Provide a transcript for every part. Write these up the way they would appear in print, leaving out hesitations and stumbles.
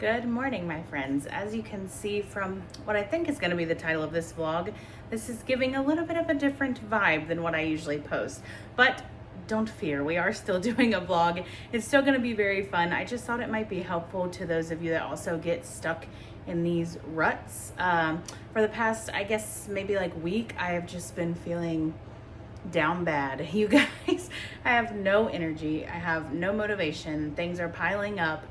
Good morning, my friends. As you can see from what I think is going to be the title of this vlog, this is giving a little bit of a different vibe than what I usually post. But don't fear, we are still doing a vlog. It's still going to be very fun. I just thought it might be helpful to those of you that also get stuck in these ruts. For the past, I guess, maybe like week, I have just been feeling down bad. You guys, I have no energy. I have no motivation. Things are piling up.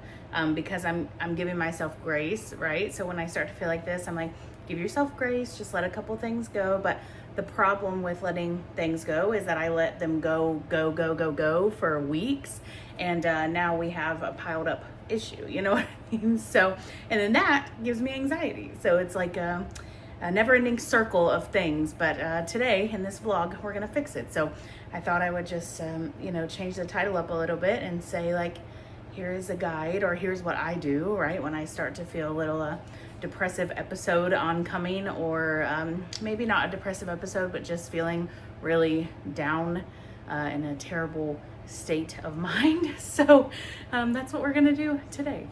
Because I'm giving myself grace, right? So when I start to feel like this, I'm like, give yourself grace, just let a couple things go. But the problem with letting things go is that I let them go for weeks. And now we have a piled up issue, you know what I mean? So, and then that gives me anxiety. So it's like a never-ending circle of things. But today in this vlog, we're gonna fix it. So I thought I would just, change the title up a little bit and say like, here's a guide, or here's what I do, right? When I start to feel a little depressive episode oncoming, or maybe not a depressive episode, but just feeling really down in a terrible state of mind. So that's what we're gonna do today.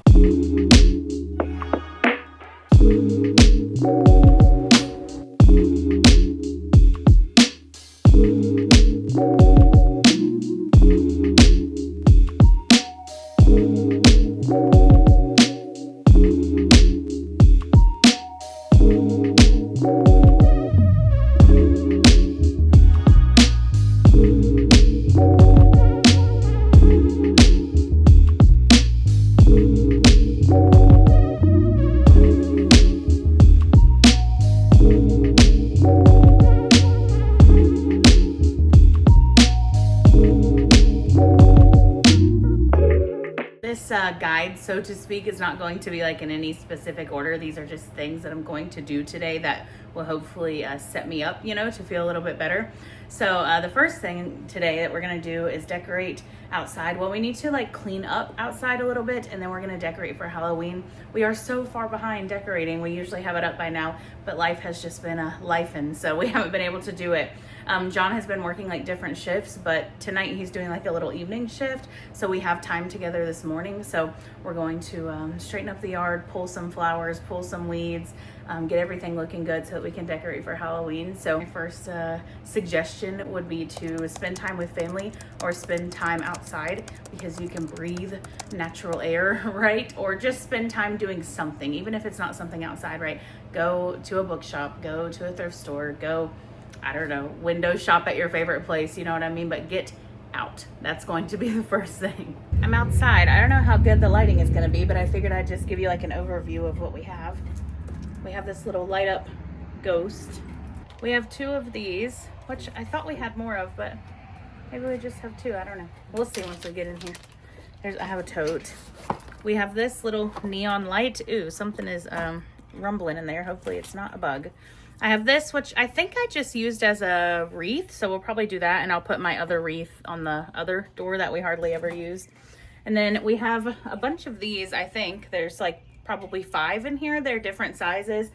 Guide, so to speak, is not going to be like in any specific order. These are just things that I'm going to do today that will hopefully set me up, to feel a little bit better. So the first thing today that we're going to do is decorate outside. Well, we need to like clean up outside a little bit, and then we're going to decorate for Halloween. We are so far behind decorating. We usually have it up by now, but life has just been lifing, so we haven't been able to do it. John has been working like different shifts, but tonight he's doing like a little evening shift, so we have time together this morning. So we're going to straighten up the yard, pull some flowers, pull some weeds, get everything looking good so that we can decorate for Halloween. So my first suggestion would be to spend time with family or spend time outside, because you can breathe natural air, right? Or just spend time doing something, even if it's not something outside, right? Go to a bookshop, go to a thrift store, go, I don't know, window shop at your favorite place, you know what I mean? But get out. That's going to be the first thing. I'm outside. I don't know how good the lighting is going to be, but I figured I'd just give you like an overview of what we have. We have this little light up ghost. We have two of these, which I thought we had more of, but maybe we just have two. I don't know. We'll see once we get in here. I have a tote. We have this little neon light. Ooh, something is rumbling in there. Hopefully it's not a bug. I have this, which I think I just used as a wreath, so we'll probably do that, and I'll put my other wreath on the other door that we hardly ever use. And then we have a bunch of these. I think there's like probably 5 in here. They're different sizes.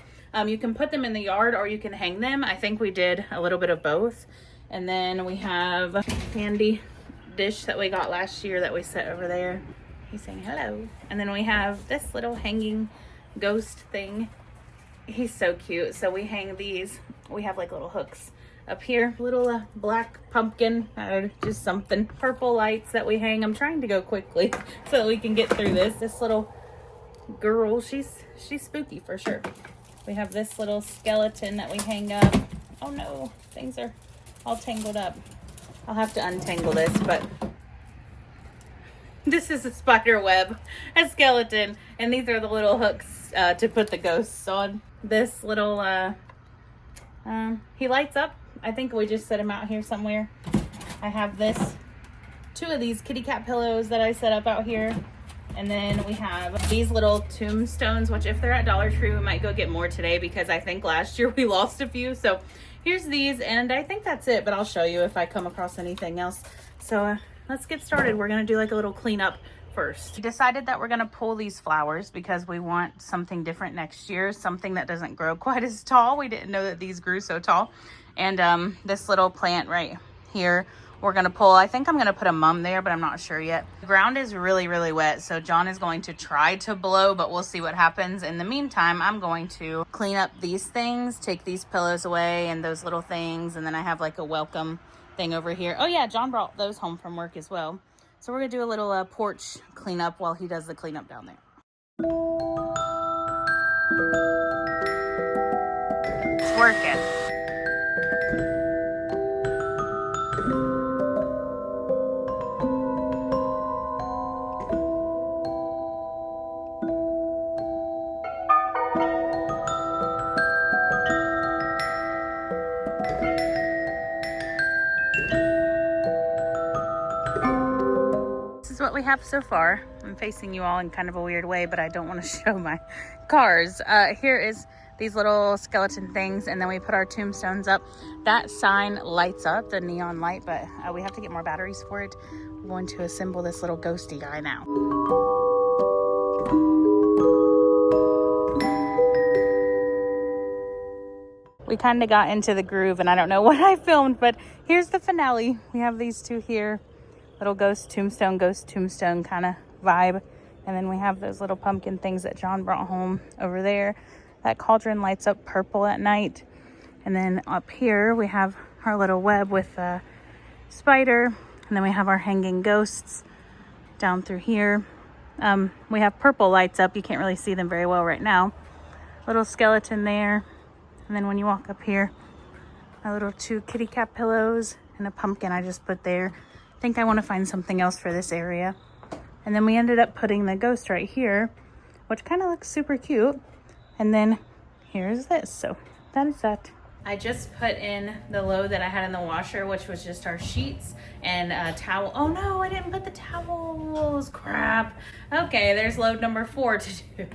You can put them in the yard or you can hang them. I think we did a little bit of both. And then we have a candy dish that we got last year that we set over there. He's saying hello. And then we have this little hanging ghost thing. He's so cute. So we hang these. We have like little hooks up here. Little black pumpkin, just something. Purple lights that we hang. I'm trying to go quickly so that we can get through this. This little girl, she's spooky for sure. We have this little skeleton that we hang up. Oh no, things are all tangled up. I'll have to untangle this, but this is a spider web, a skeleton, and these are the little hooks to put the ghosts on. This little, he lights up. I think we just set him out here somewhere. I have two of these kitty cat pillows that I set up out here. And then we have these little tombstones, which if they're at Dollar Tree, we might go get more today, because I think last year we lost a few. So here's these, and I think that's it, but I'll show you if I come across anything else. So let's get started. We're gonna do like a little cleanup first. We decided that we're gonna pull these flowers because we want something different next year, something that doesn't grow quite as tall. We didn't know that these grew so tall. And this little plant right here. We're gonna pull, I think I'm gonna put a mum there, but I'm not sure yet. The ground is really, really wet, so John is going to try to blow, but we'll see what happens. In the meantime, I'm going to clean up these things, take these pillows away and those little things, and then I have like a welcome thing over here. Oh yeah, John brought those home from work as well. So we're gonna do a little porch cleanup while he does the cleanup down there. It's working. What we have so far. I'm facing you all in kind of a weird way, but I don't want to show my cars. Here is these little skeleton things, and then we put our tombstones up. That sign lights up, the neon light, but we have to get more batteries for it. We're going to assemble this little ghosty guy now. We kind of got into the groove, and I don't know what I filmed, but here's the finale. We have these two here. Little ghost tombstone kind of vibe. And then we have those little pumpkin things that John brought home over there. That cauldron lights up purple at night. And then up here we have our little web with a spider. And then we have our hanging ghosts down through here. We have purple lights up. You can't really see them very well right now. Little skeleton there. And then when you walk up here, my little 2 kitty cat pillows and a pumpkin I just put there. I think I want to find something else for this area. And then we ended up putting the ghost right here, which kind of looks super cute. And then here's this. So that is that. I just put in the load that I had in the washer, which was just our sheets and a towel. Oh no, I didn't put the towels. Crap. Okay, there's load number 4 to do.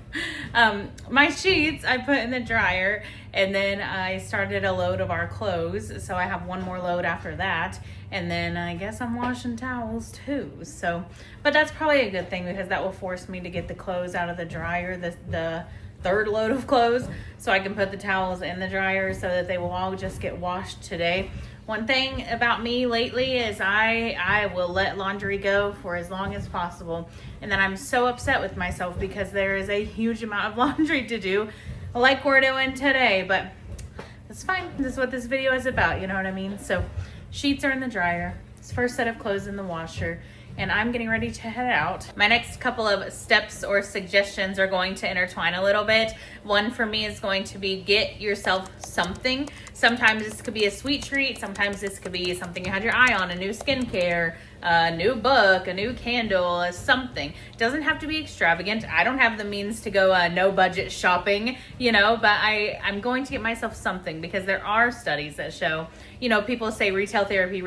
My sheets I put in the dryer, and then I started a load of our clothes. So I have one more load after that. And then I guess I'm washing towels too. So, but that's probably a good thing because that will force me to get the clothes out of the dryer, the 3rd load of clothes, so I can put the towels in the dryer so that they will all just get washed today. One thing about me lately is I will let laundry go for as long as possible. And then I'm so upset with myself because there is a huge amount of laundry to do like we're doing today, but it's fine. This is what this video is about, you know what I mean? So sheets are in the dryer. This first set of clothes in the washer. And I'm getting ready to head out. My next couple of steps or suggestions are going to intertwine a little bit. One for me is going to be get yourself something. Sometimes this could be a sweet treat. Sometimes this could be something you had your eye on, a new skincare, a new book, a new candle, something. It doesn't have to be extravagant. I don't have the means to go no budget shopping, you know, but I'm going to get myself something because there are studies that show, you know, people say retail therapy,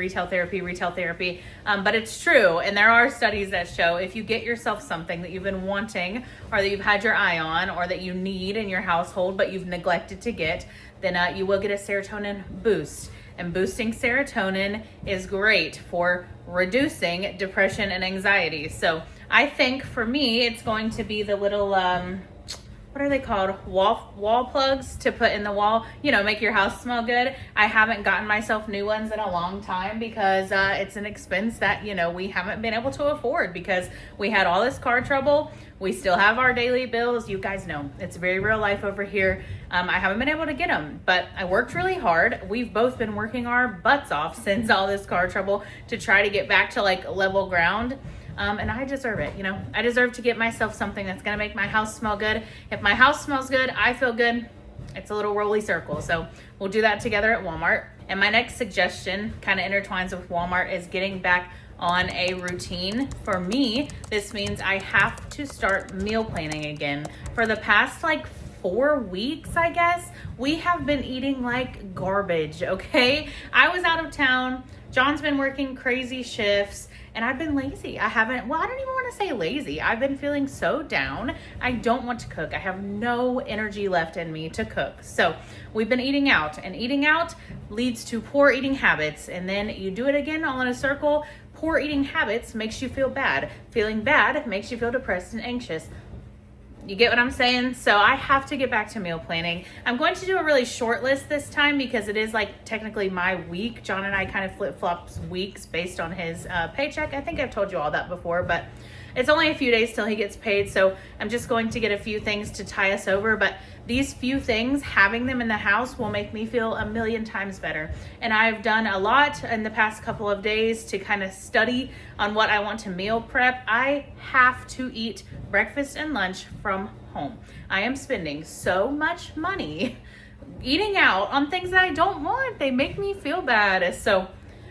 but it's true. And there are studies that show if you get yourself something that you've been wanting or that you've had your eye on or that you need in your household, but you've neglected to get, then you will get a serotonin boost. And boosting serotonin is great for reducing depression and anxiety. So I think for me, it's going to be the little, what are they called? Wall plugs to put in the wall, you know, make your house smell good. I haven't gotten myself new ones in a long time because it's an expense that, you know, we haven't been able to afford because we had all this car trouble. We still have our daily bills. You guys know it's very real life over here. I haven't been able to get them, but I worked really hard. We've both been working our butts off since all this car trouble to try to get back to like level ground. And I deserve it, you know. I deserve to get myself something that's gonna make my house smell good. If my house smells good, I feel good. It's a little rolly circle. So we'll do that together at Walmart. And my next suggestion kind of intertwines with Walmart is getting back on a routine. For me, this means I have to start meal planning again. For the past like 4 weeks, I guess, we have been eating like garbage, okay? I was out of town. John's been working crazy shifts. And I've been lazy. I don't even want to say lazy. I've been feeling so down. I don't want to cook. I have no energy left in me to cook. So we've been eating out, and eating out leads to poor eating habits. And then you do it again all in a circle. Poor eating habits makes you feel bad. Feeling bad makes you feel depressed and anxious. You get what I'm saying? So I have to get back to meal planning. I'm going to do a really short list this time because it is like technically my week. John and I kind of flip-flops weeks based on his paycheck. I think I've told you all that before, but it's only a few days till he gets paid. So I'm just going to get a few things to tie us over. But these few things, having them in the house will make me feel a million times better. And I've done a lot in the past couple of days to kind of study on what I want to meal prep. I have to eat breakfast and lunch from home. I am spending so much money eating out on things that I don't want. They make me feel bad. So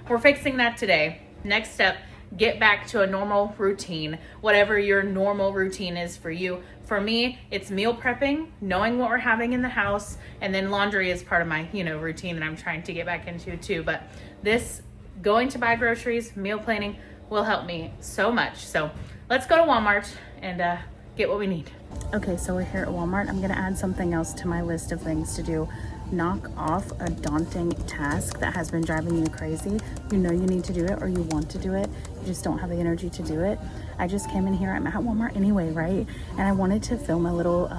we're fixing that today. Next step, get back to a normal routine, whatever your normal routine is for you. For me, it's meal prepping, knowing what we're having in the house, and then laundry is part of my, routine that I'm trying to get back into too. But this going to buy groceries, meal planning will help me so much. So let's go to Walmart and get what we need. Okay, so we're here at Walmart. I'm gonna add something else to my list of things to do. Knock off a daunting task that has been driving you crazy. You know you need to do it or you want to do it. You just don't have the energy to do it. I just came in here. I'm at Walmart anyway, right? And I wanted to film a little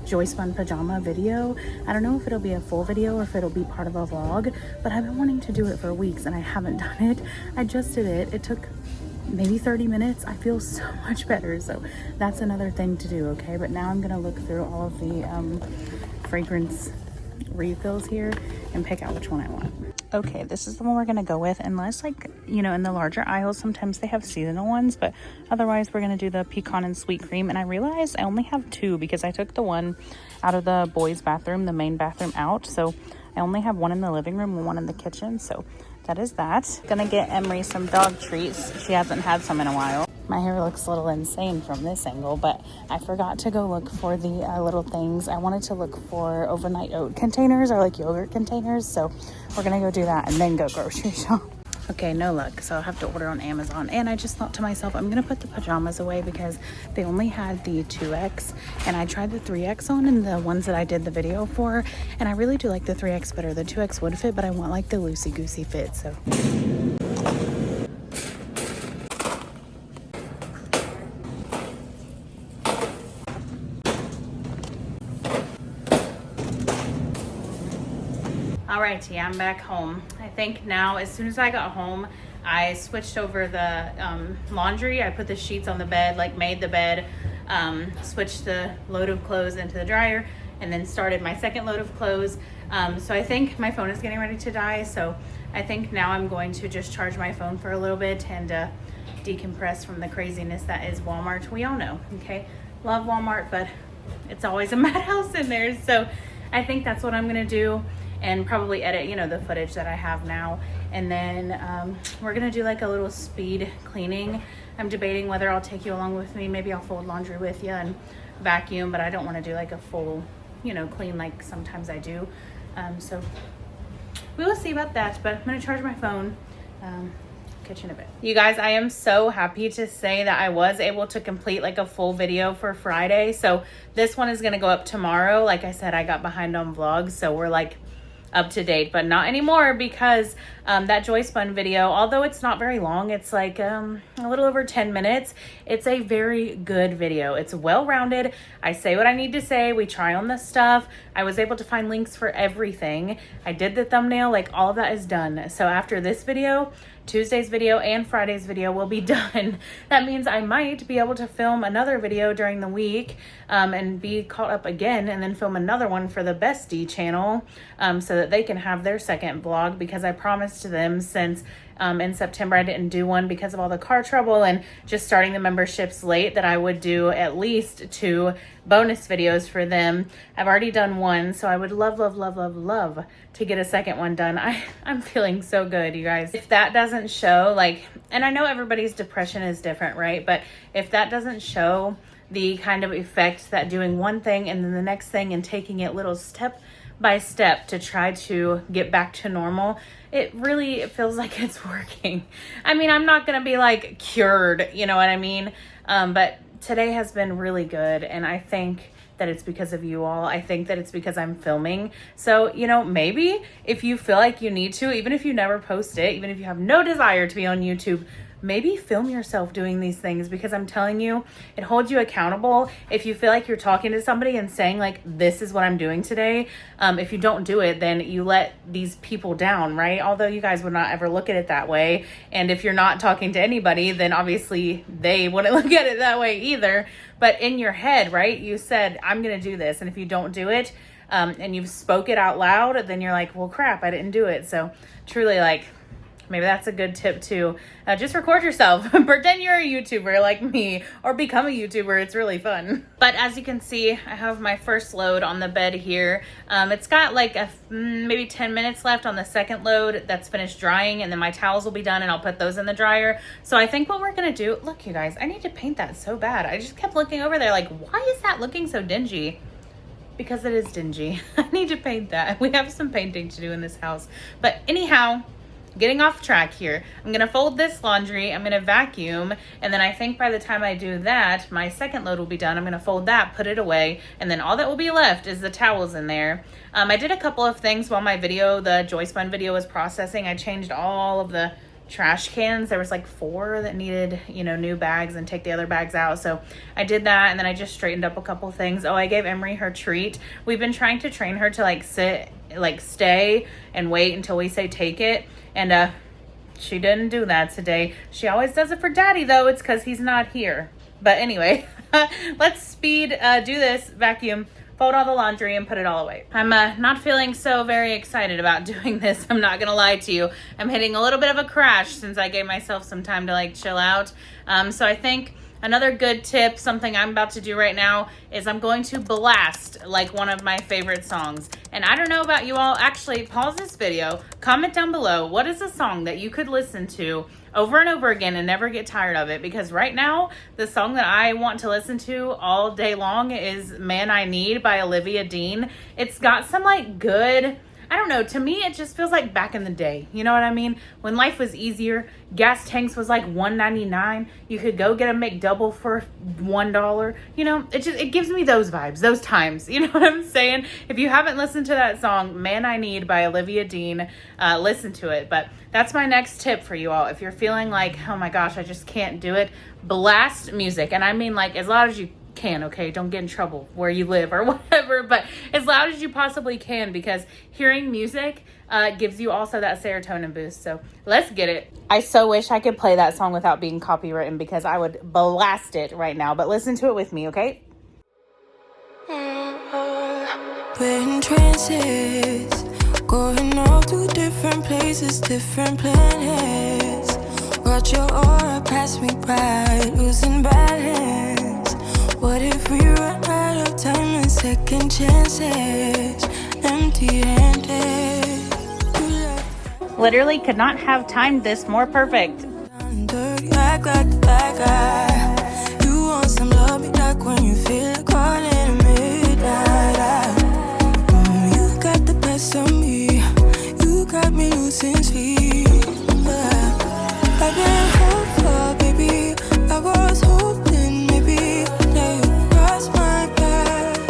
Joy Spun pajama video. I don't know if it'll be a full video or if it'll be part of a vlog, but I've been wanting to do it for weeks and I haven't done it. I just did it. It took maybe 30 minutes. I feel so much better. So that's another thing to do, okay? But now I'm gonna look through all of the fragrance refills here and pick out which one I want. Okay, this is the one we're gonna go with, unless in the larger aisles sometimes they have seasonal ones, but otherwise we're gonna do the pecan and sweet cream. And I realized I only have two because I took the one out of the boys' bathroom, the main bathroom, out, so I only have one in the living room and one in the kitchen. So that is that. Gonna get Emery some dog treats. She hasn't had some in a while. My hair looks a little insane from this angle, but I forgot to go look for the little things. I wanted to look for overnight oat containers or like yogurt containers. So we're gonna go do that and then go grocery shop. Okay, no luck. So I'll have to order on Amazon. And I just thought to myself, I'm gonna put the pajamas away because they only had the 2X. And I tried the 3X on and the ones that I did the video for. And I really do like the 3X better. The 2X would fit, but I want like the loosey-goosey fit, so. Alrighty, I'm back home. I think now, as soon as I got home, I switched over the laundry. I put the sheets on the bed, made the bed, switched the load of clothes into the dryer, and then started my second load of clothes. So I think my phone is getting ready to die. So I think now I'm going to just charge my phone for a little bit and decompress from the craziness that is Walmart. We all know, okay? Love Walmart, but it's always a madhouse in there. So I think that's what I'm gonna do. And probably edit, the footage that I have now. And then we're gonna do like a little speed cleaning. I'm debating whether I'll take you along with me. Maybe I'll fold laundry with you and vacuum, but I don't wanna do like a full, clean like sometimes I do. So we will see about that, but I'm gonna charge my phone. Catch you in a bit. You guys, I am so happy to say that I was able to complete like a full video for Friday. So this one is gonna go up tomorrow. Like I said, I got behind on vlogs, so we're like up to date, but not anymore because that Joy Spun video, although it's not very long, it's like a little over 10 minutes. It's a very good video. It's well-rounded. I say what I need to say. We try on the stuff. I was able to find links for everything. I did the thumbnail, like all of that is done. So after this video, Tuesday's video and Friday's video will be done. That means I might be able to film another video during the week and be caught up again, and then film another one for the Bestie channel so that they can have their second vlog, because I promised to them, since in September I didn't do one because of all the car trouble and just starting the memberships late, that I would do at least 2 bonus videos for them. I've already done one, so I would love, love, love, love, love to get a second one done. I'm feeling so good, you guys. If that doesn't show, and I know everybody's depression is different, right? But if that doesn't show the kind of effect that doing one thing and then the next thing and taking it little step by step to try to get back to normal, it really feels like it's working. I mean, I'm not gonna be like cured, you know what I mean? But today has been really good, and I think that it's because of you all. I think that it's because I'm filming. So, maybe if you feel like you need to, even if you never post it, even if you have no desire to be on YouTube, maybe film yourself doing these things, because I'm telling you, it holds you accountable. If you feel like you're talking to somebody and saying like, this is what I'm doing today, if you don't do it, then you let these people down, right? Although you guys would not ever look at it that way. And if you're not talking to anybody, then obviously they wouldn't look at it that way either. But in your head, right, you said, I'm going to do this. And if you don't do it, and you've spoke it out loud, then you're like, well, crap, I didn't do it. So truly, like, maybe that's a good tip too. Just record yourself. Pretend you're a YouTuber like me, or become a YouTuber. It's really fun. But as you can see, I have my first load on the bed here. It's got like maybe 10 minutes left on the second load that's finished drying, and then my towels will be done and I'll put those in the dryer. So I think what we're gonna do, look you guys, I need to paint that so bad. I just kept looking over there like, why is that looking so dingy? Because it is dingy. I need to paint that. We have some painting to do in this house. But anyhow, getting off track here. I'm gonna fold this laundry, I'm gonna vacuum, and then I think by the time I do that, my second load will be done. I'm gonna fold that, put it away, and then all that will be left is the towels in there. I did a couple of things while my video, the Joy Spun video, was processing. I changed all of the trash cans. There was like 4 that needed, you know, new bags, and take the other bags out. So I did that, and then I just straightened up a couple things. Oh, I gave Emery her treat. We've been trying to train her to like sit, like stay and wait until we say take it. And she didn't do that today. She always does it for Daddy though. It's because he's not here. But anyway, let's speed do this, vacuum, fold all the laundry, and put it all away. I'm not feeling so very excited about doing this. I'm not gonna lie to you. I'm hitting a little bit of a crash since I gave myself some time to like chill out. So I think another good tip, something I'm about to do right now, is I'm going to blast like one of my favorite songs. And I don't know about you all, actually pause this video, comment down below, what is a song that you could listen to over and over again and never get tired of it? Because right now, the song that I want to listen to all day long is Man I Need by Olivia Dean. It's got some like good, I don't know, to me it just feels like back in the day. You know what I mean? When life was easier, gas tanks was like $1.99. You could go get a McDouble for $1. You know, it gives me those vibes, those times. You know what I'm saying? If you haven't listened to that song, Man I Need by Olivia Dean, listen to it. But that's my next tip for you all. If you're feeling like, oh my gosh, I just can't do it, blast music. And I mean like as loud as you can, okay? Don't get in trouble where you live or whatever, but as loud as you possibly can, because hearing music gives you also that serotonin boost. So let's get it. I so wish I could play that song without being copywritten, because I would blast it right now, but listen to it with me, okay? We're in trances, going all to different places, different planets. Watch your aura pass me by, losing balance. What if we run out of time and second chances, empty-handed? Literally could not have timed this more perfect. Act like the bad guy. You want some love, me like when you feel like calling at midnight. You got the best of me. You got me losing sleep. I've been hopeful, baby. I was hoping maybe that you crossed my path.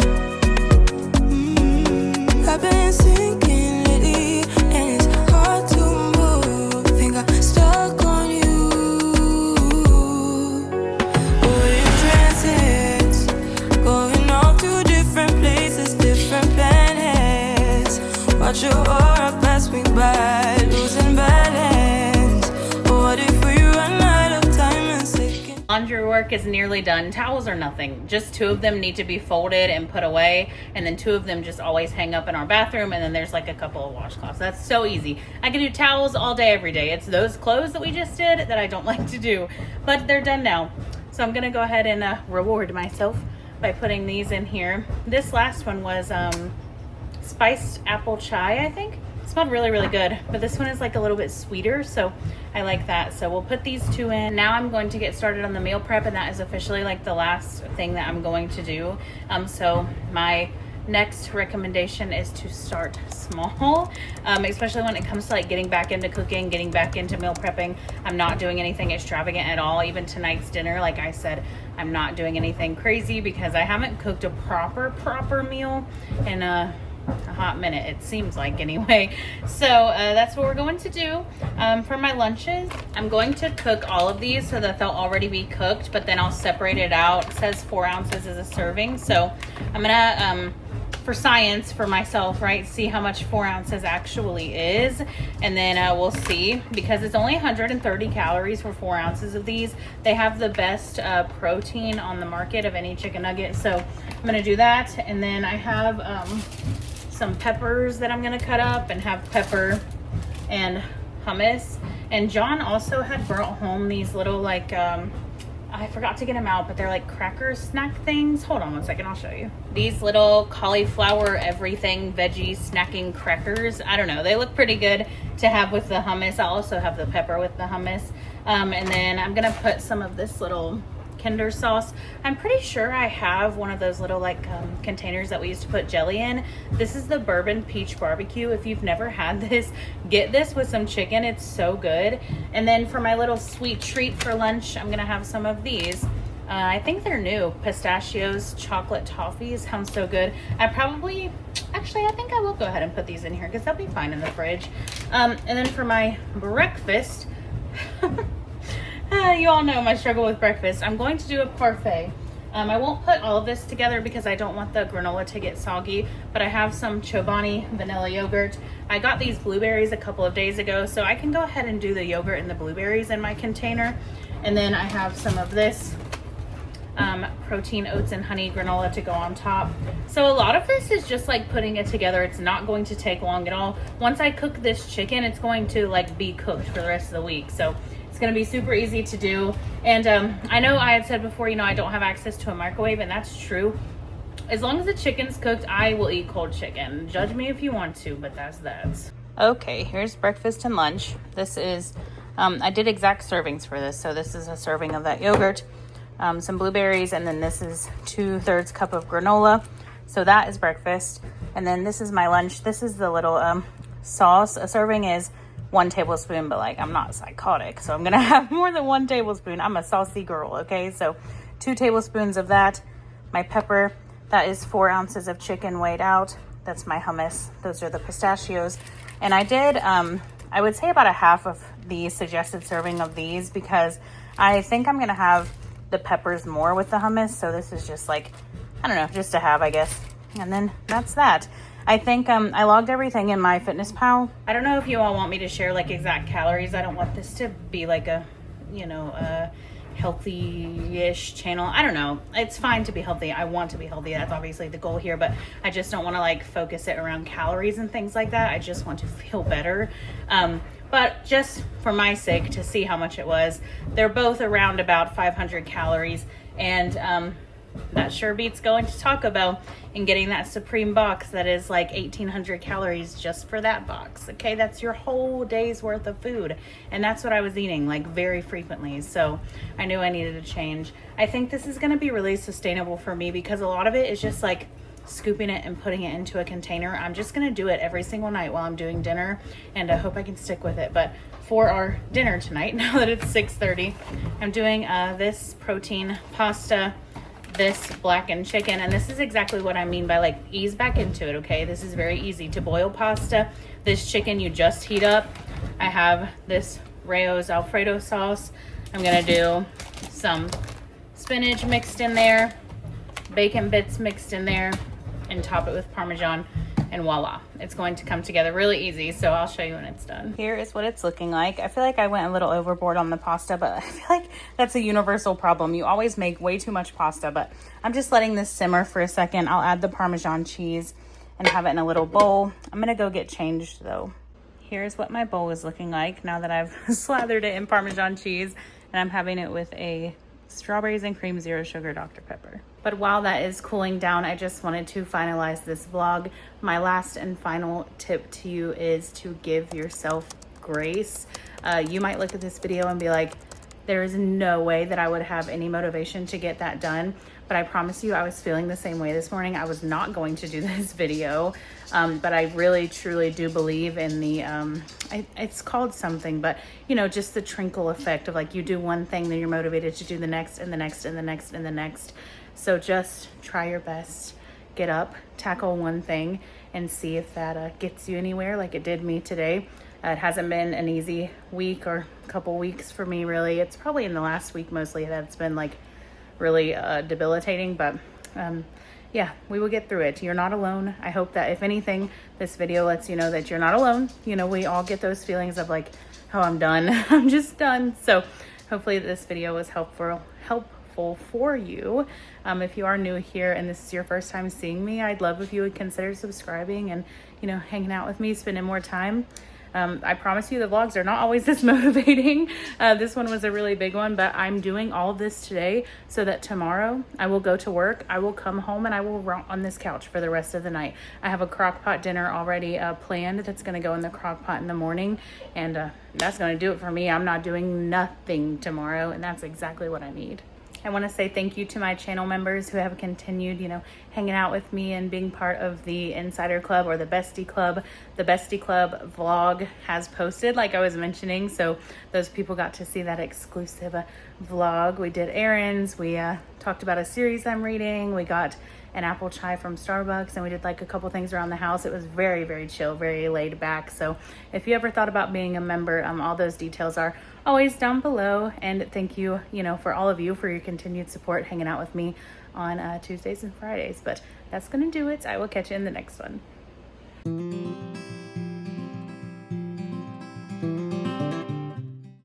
I've been sinking lately, and it's hard to move. Think I'm stuck on you. We're in transits, going off to different places, different planets. Watch your aura pass me by, losing balance. What if we run out of time and second? Laundry work is nearly done. Towels are nothing. Just 2 of them need to be folded and put away, and then 2 of them just always hang up in our bathroom, and then there's like a couple of washcloths. That's so easy. I can do towels all day, every day. It's those clothes that we just did that I don't like to do, but they're done now. So I'm gonna go ahead and reward myself by putting these in here. This last one was spiced apple chai, I think. It smelled really, really good, but this one is like a little bit sweeter, so I like that. So we'll put these 2 in. Now I'm going to get started on the meal prep, and that is officially like the last thing that I'm going to do. So my next recommendation is to start small, especially when it comes to like getting back into cooking, getting back into meal prepping. I'm not doing anything extravagant at all. Even tonight's dinner, like I said, I'm not doing anything crazy because I haven't cooked a proper meal in a hot minute, it seems like anyway. So that's what we're going to do. For my lunches, I'm going to cook all of these so that they'll already be cooked, but then I'll separate it out. It says 4 ounces is a serving, so I'm gonna for science for myself, right, see how much 4 ounces actually is, and then we'll see, because it's only 130 calories for 4 ounces of these. They have the best protein on the market of any chicken nugget, so I'm gonna do that. And then I have some peppers that I'm gonna cut up and have pepper and hummus. And John also had brought home these little like I forgot to get them out, but they're like cracker snack things. Hold on one second, I'll show you. These little cauliflower everything veggie snacking crackers. I don't know, they look pretty good to have with the hummus. I'll also have the pepper with the hummus. And then I'm gonna put some of this little Kinder sauce. I'm pretty sure I have one of those little like containers that we used to put jelly in. This is the bourbon peach barbecue. If you've never had this, get this with some chicken. It's so good. And then for my little sweet treat for lunch, I'm gonna have some of these. I think they're new, pistachios chocolate toffees. Sounds so good. I think I will go ahead and put these in here because they'll be fine in the fridge. And then for my breakfast, you all know my struggle with breakfast. I'm going to do a parfait. I won't put all of this together because I don't want the granola to get soggy, but I have some Chobani vanilla yogurt. I got these blueberries a couple of days ago, so I can go ahead and do the yogurt and the blueberries in my container. And then I have some of this protein oats and honey granola to go on top. So a lot of this is just like putting it together. It's not going to take long at all. Once I cook this chicken, it's going to like be cooked for the rest of the week. So it's going to be super easy to do. And I know I had said before, you know, I don't have access to a microwave, and that's true. As long as the chicken's cooked, I will eat cold chicken. Judge me if you want to, but that's that. Okay, here's breakfast and lunch. This is, I did exact servings for this. So this is a serving of that yogurt, some blueberries, and then this is 2/3 cup of granola. So that is breakfast. And then this is my lunch. This is the little sauce. A serving is 1 tablespoon, but like I'm not psychotic, so I'm gonna have more than 1 tablespoon. I'm a saucy girl, okay? So 2 tablespoons of that. My pepper, that is 4 ounces of chicken weighed out. That's my hummus. Those are the pistachios. And I did, I would say about a half of the suggested serving of these because I think I'm gonna have the peppers more with the hummus. So this is just like, I don't know, just a half, I guess. And then that's that. I think I logged everything in MyFitnessPal. I don't know if you all want me to share like exact calories. I don't want this to be like a, you know, a healthy-ish channel. I don't know. It's fine to be healthy. I want to be healthy. That's obviously the goal here, but I just don't want to like focus it around calories and things like that. I just want to feel better. But just for my sake to see how much it was, they're both around about 500 calories. And that sure beats going to Taco Bell and getting that Supreme box that is like 1,800 calories just for that box. Okay, that's your whole day's worth of food. And that's what I was eating like very frequently. So I knew I needed a change. I think this is going to be really sustainable for me because a lot of it is just like scooping it and putting it into a container. I'm just going to do it every single night while I'm doing dinner, and I hope I can stick with it. But for our dinner tonight, now that it's 6:30, I'm doing this protein pasta, this blackened chicken, and this is exactly what I mean by like ease back into it. Okay, this is very easy to boil pasta. This chicken you just heat up. I have this Rayo's Alfredo sauce. I'm gonna do some spinach mixed in there, bacon bits mixed in there, and top it with Parmesan, and voila, it's going to come together really easy. So I'll show you when it's done. Here is what it's looking like. I feel like I went a little overboard on the pasta, but I feel like that's a universal problem. You always make way too much pasta, but I'm just letting this simmer for a second. I'll add the Parmesan cheese and have it in a little bowl. I'm gonna go get changed though. Here's what my bowl is looking like now that I've slathered it in Parmesan cheese, and I'm having it with a strawberries and cream zero sugar Dr. Pepper. But while that is cooling down, I just wanted to finalize this vlog. My last and final tip to you is to give yourself grace. You might look at this video and be like, there is no way that I would have any motivation to get that done. But I promise you, I was feeling the same way this morning. I was not going to do this video, but I really, truly do believe in the, it's called something, but you know, just the trickle effect of like, you do one thing, then you're motivated to do the next and the next and the next and the next. So just try your best, get up, tackle one thing, and see if that gets you anywhere like it did me today. It hasn't been an easy week or couple weeks for me, really. It's probably in the last week mostly that it's been like really debilitating, but yeah, we will get through it. You're not alone. I hope that if anything, this video lets you know that you're not alone. You know, we all get those feelings of like, oh, I'm done. I'm just done. So hopefully this video was helpful for you. If you are new here and this is your first time seeing me, I'd love if you would consider subscribing and, you know, hanging out with me, spending more time. I promise you the vlogs are not always this motivating. This one was a really big one, but I'm doing all of this today so that tomorrow I will go to work, I will come home, and I will rot on this couch for the rest of the night. I have a crock pot dinner already planned that's going to go in the crock pot in the morning, and that's going to do it for me. I'm not doing nothing tomorrow, and that's exactly what I need. I want to say thank you to my channel members who have continued, you know, hanging out with me and being part of the Insider Club or the Bestie Club. The Bestie Club vlog has posted, like I was mentioning, so those people got to see that exclusive vlog. We did errands, we talked about a series I'm reading, we got an apple chai from Starbucks, and we did like a couple things around the house. It was very, very chill, very laid back. So if you ever thought about being a member, all those details are always down below. And thank you, you know, for all of you for your continued support, hanging out with me on Tuesdays and Fridays. But that's gonna do it. I will catch you in the next one.